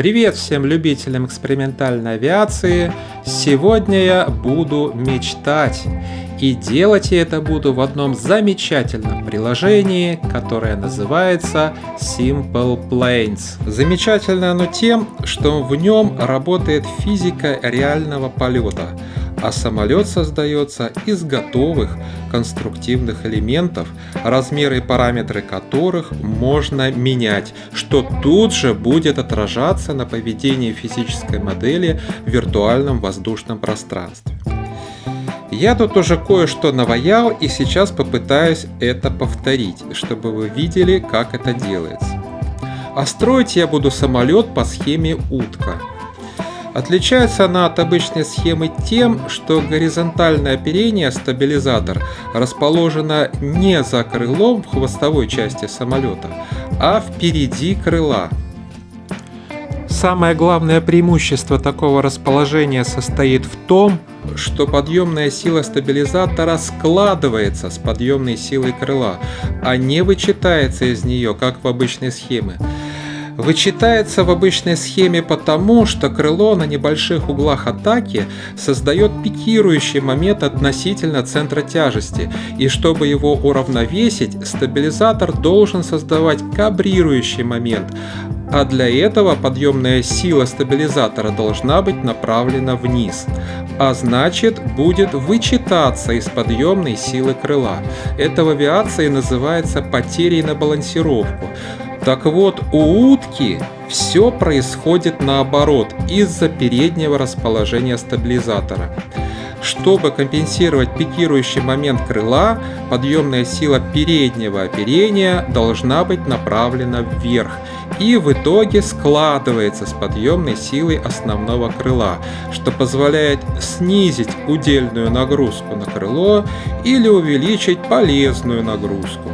Привет всем любителям экспериментальной авиации! Сегодня я буду мечтать. И делать я это буду в одном замечательном приложении, которое называется Simple Planes. Замечательно оно тем, что в нем работает физика реального полета, а самолет создается из готовых конструктивных элементов, размеры и параметры которых можно менять, что тут же будет отражаться на поведении физической модели в виртуальном воздушном пространстве. Я тут уже кое-что наваял и сейчас попытаюсь это повторить, чтобы вы видели, как это делается. А строить я буду самолет по схеме утка. Отличается она от обычной схемы тем, что горизонтальное оперение стабилизатор расположено не за крылом в хвостовой части самолета, а впереди крыла. Самое главное преимущество такого расположения состоит в том, что подъемная сила стабилизатора складывается с подъемной силой крыла, а не вычитается из нее, как в обычной схеме. Вычитается в обычной схеме потому, что крыло на небольших углах атаки создает пикирующий момент относительно центра тяжести, и чтобы его уравновесить, стабилизатор должен создавать кабрирующий момент, а для этого подъемная сила стабилизатора должна быть направлена вниз, а значит будет вычитаться из подъемной силы крыла. Это в авиации называется потерей на балансировку. Так вот, у утки все происходит наоборот, из-за переднего расположения стабилизатора. Чтобы компенсировать пикирующий момент крыла, подъемная сила переднего оперения должна быть направлена вверх и в итоге складывается с подъемной силой основного крыла, что позволяет снизить удельную нагрузку на крыло или увеличить полезную нагрузку.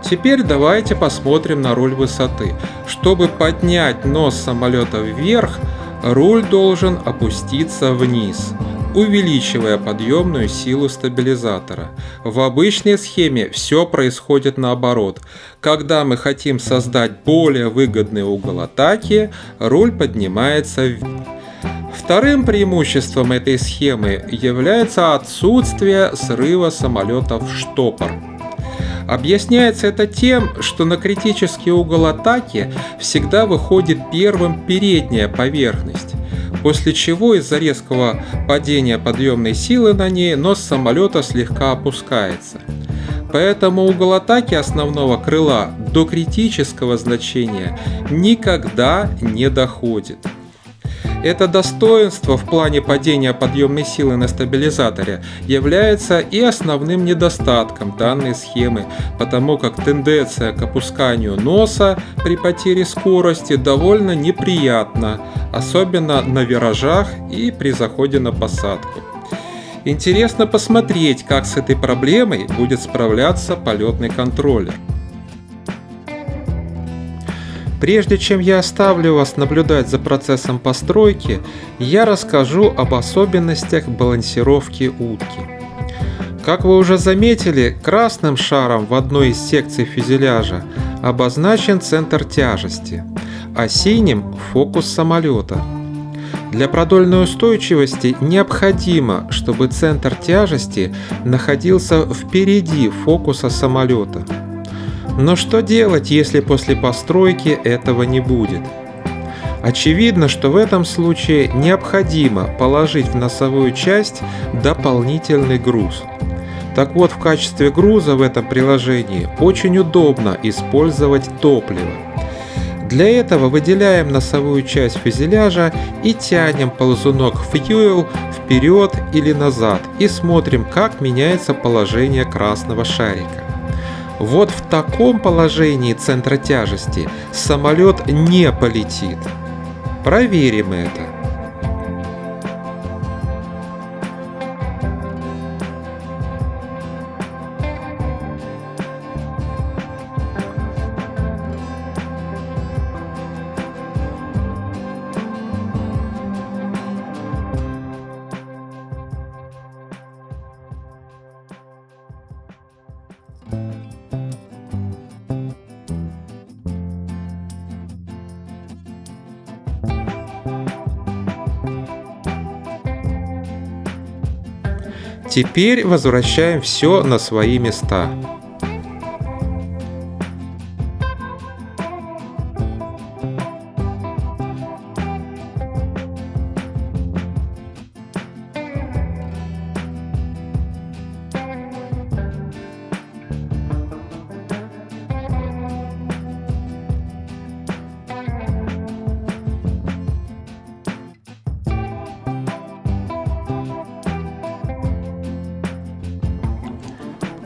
Теперь давайте посмотрим на руль высоты. Чтобы поднять нос самолета вверх, руль должен опуститься вниз, увеличивая подъемную силу стабилизатора. В обычной схеме все происходит наоборот. Когда мы хотим создать более выгодный угол атаки, руль поднимается вверх. Вторым преимуществом этой схемы является отсутствие срыва самолета в штопор. Объясняется это тем, что на критический угол атаки всегда выходит первым передняя поверхность, после чего из-за резкого падения подъемной силы на ней нос самолета слегка опускается. Поэтому угол атаки основного крыла до критического значения никогда не доходит. Это достоинство в плане падения подъемной силы на стабилизаторе является и основным недостатком данной схемы, потому как тенденция к опусканию носа при потере скорости довольно неприятна, особенно на виражах и при заходе на посадку. Интересно посмотреть, как с этой проблемой будет справляться полетный контроллер. Прежде чем я оставлю вас наблюдать за процессом постройки, я расскажу об особенностях балансировки утки. Как вы уже заметили, красным шаром в одной из секций фюзеляжа обозначен центр тяжести, а синим – фокус самолета. Для продольной устойчивости необходимо, чтобы центр тяжести находился впереди фокуса самолета. Но что делать, если после постройки этого не будет? Очевидно, что в этом случае необходимо положить в носовую часть дополнительный груз. Так вот, в качестве груза в этом приложении очень удобно использовать топливо. Для этого выделяем носовую часть фюзеляжа и тянем ползунок Fuel вперед или назад и смотрим, как меняется положение красного шарика. Вот в таком положении центра тяжести самолет не полетит. Проверим это. Теперь возвращаем все на свои места.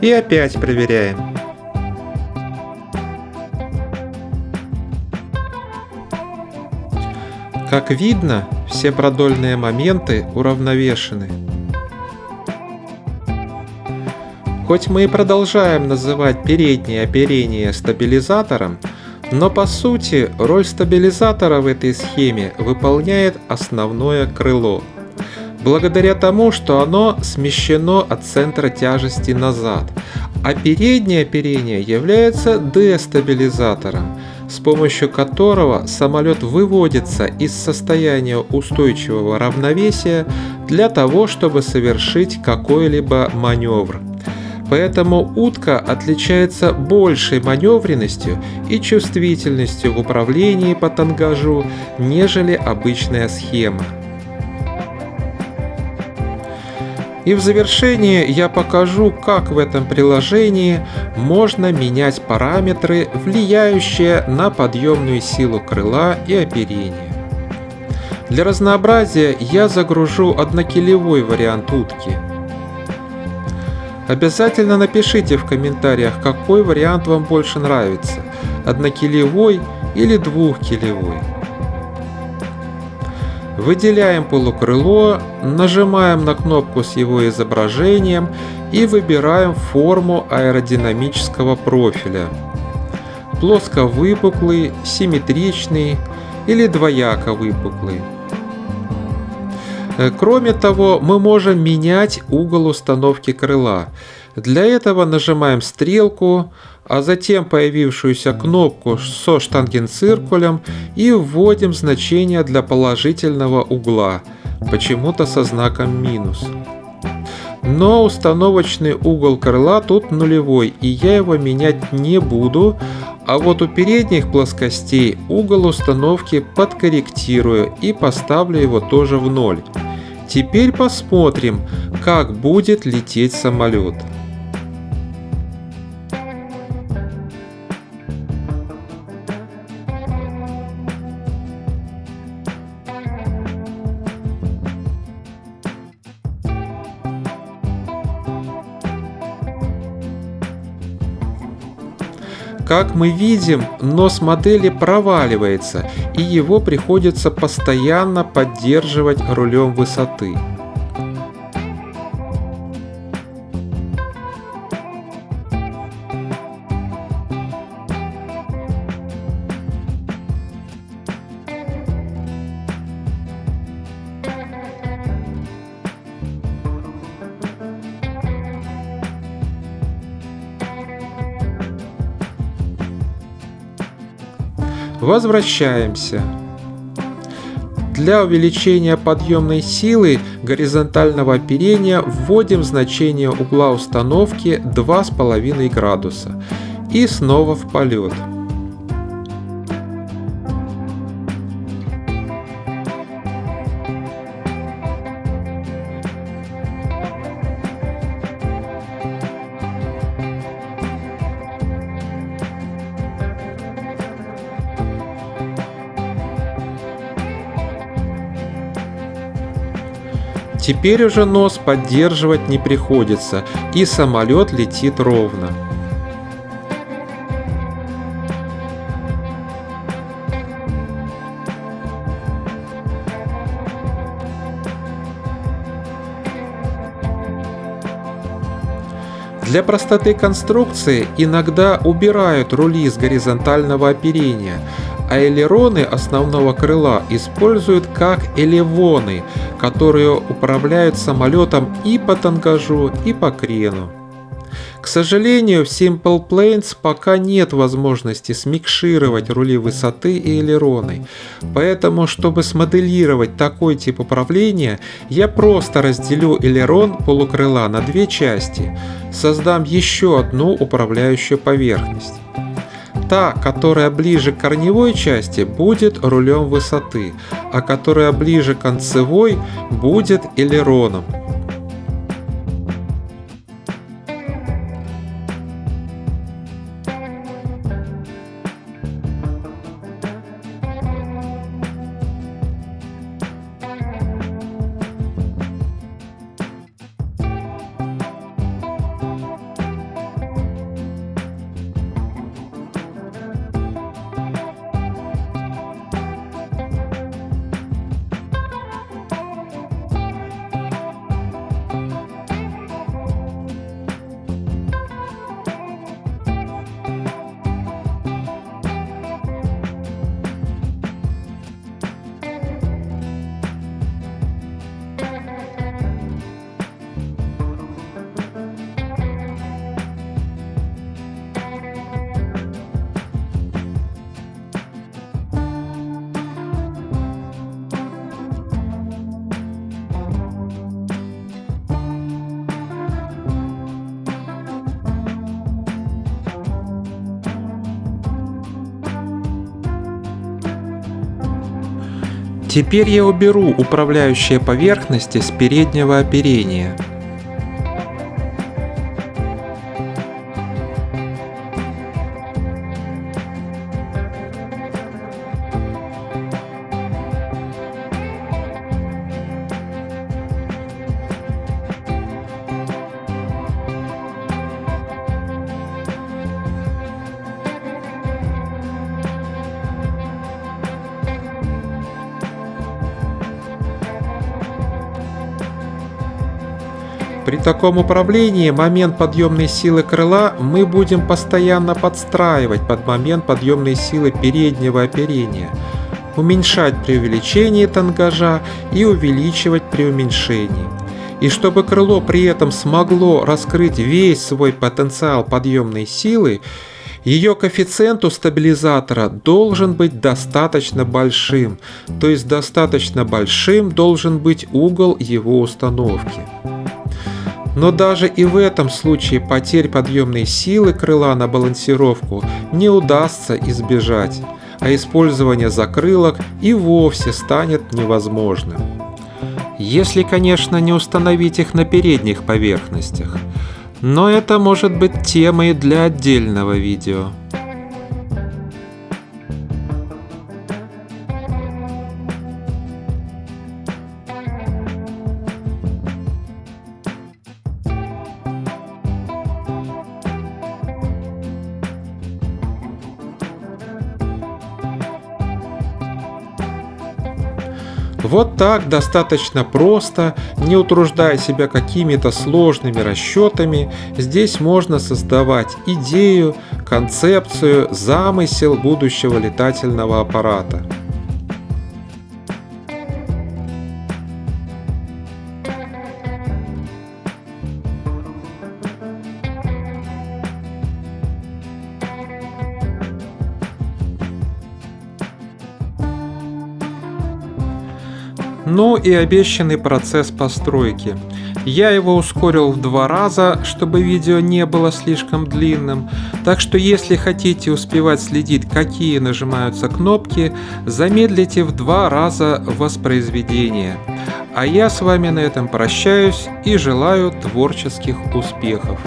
И опять проверяем. Как видно, все продольные моменты уравновешены. Хоть мы и продолжаем называть переднее оперение стабилизатором, но по сути роль стабилизатора в этой схеме выполняет основное крыло, благодаря тому, что оно смещено от центра тяжести назад, а переднее оперение является дестабилизатором, с помощью которого самолет выводится из состояния устойчивого равновесия для того, чтобы совершить какой-либо маневр. Поэтому утка отличается большей маневренностью и чувствительностью в управлении по тангажу, нежели обычная схема. И в завершении я покажу, как в этом приложении можно менять параметры, влияющие на подъемную силу крыла и оперения. Для разнообразия я загружу однокилевой вариант утки. Обязательно напишите в комментариях, какой вариант вам больше нравится – однокилевой или двухкилевой. Выделяем полукрыло, нажимаем на кнопку с его изображением и выбираем форму аэродинамического профиля. Плоско-выпуклый, симметричный или двояко выпуклый. Кроме того, мы можем менять угол установки крыла. Для этого нажимаем стрелку, а затем появившуюся кнопку со штангенциркулем и вводим значение для положительного угла, почему-то со знаком минус. Но установочный угол крыла тут нулевой, и я его менять не буду, а вот у передних плоскостей угол установки подкорректирую и поставлю его тоже в 0. Теперь посмотрим, как будет лететь самолет. Как мы видим, нос модели проваливается, и его приходится постоянно поддерживать рулем высоты. Возвращаемся. Для увеличения подъемной силы горизонтального оперения вводим значение угла установки 2,5 градуса и снова в полет. Теперь уже нос поддерживать не приходится, и самолет летит ровно. Для простоты конструкции иногда убирают рули с горизонтального оперения, а элероны основного крыла используют как элевоны, которые управляют самолетом и по тангажу, и по крену. К сожалению, в Simple Planes пока нет возможности смикшировать рули высоты и элероны, поэтому, чтобы смоделировать такой тип управления, я просто разделю элерон полукрыла на две части, создам еще одну управляющую поверхность. Та, которая ближе к корневой части, будет рулем высоты, а которая ближе к концевой, будет элероном. Теперь я уберу управляющие поверхности с переднего оперения. При таком управлении момент подъемной силы крыла мы будем постоянно подстраивать под момент подъемной силы переднего оперения, уменьшать при увеличении тангажа и увеличивать при уменьшении. И чтобы крыло при этом смогло раскрыть весь свой потенциал подъемной силы, ее коэффициент у стабилизатора должен быть достаточно большим, то есть достаточно большим должен быть угол его установки. Но даже и в этом случае потерь подъемной силы крыла на балансировку не удастся избежать, а использование закрылок и вовсе станет невозможным. Если, конечно, не установить их на передних поверхностях. Но это может быть темой для отдельного видео. Вот так достаточно просто, не утруждая себя какими-то сложными расчетами, здесь можно создавать идею, концепцию, замысел будущего летательного аппарата. Ну и обещанный процесс постройки. Я его ускорил в 2 раза, чтобы видео не было слишком длинным, так что если хотите успевать следить, какие нажимаются кнопки, замедлите в 2 раза воспроизведение. А я с вами на этом прощаюсь и желаю творческих успехов.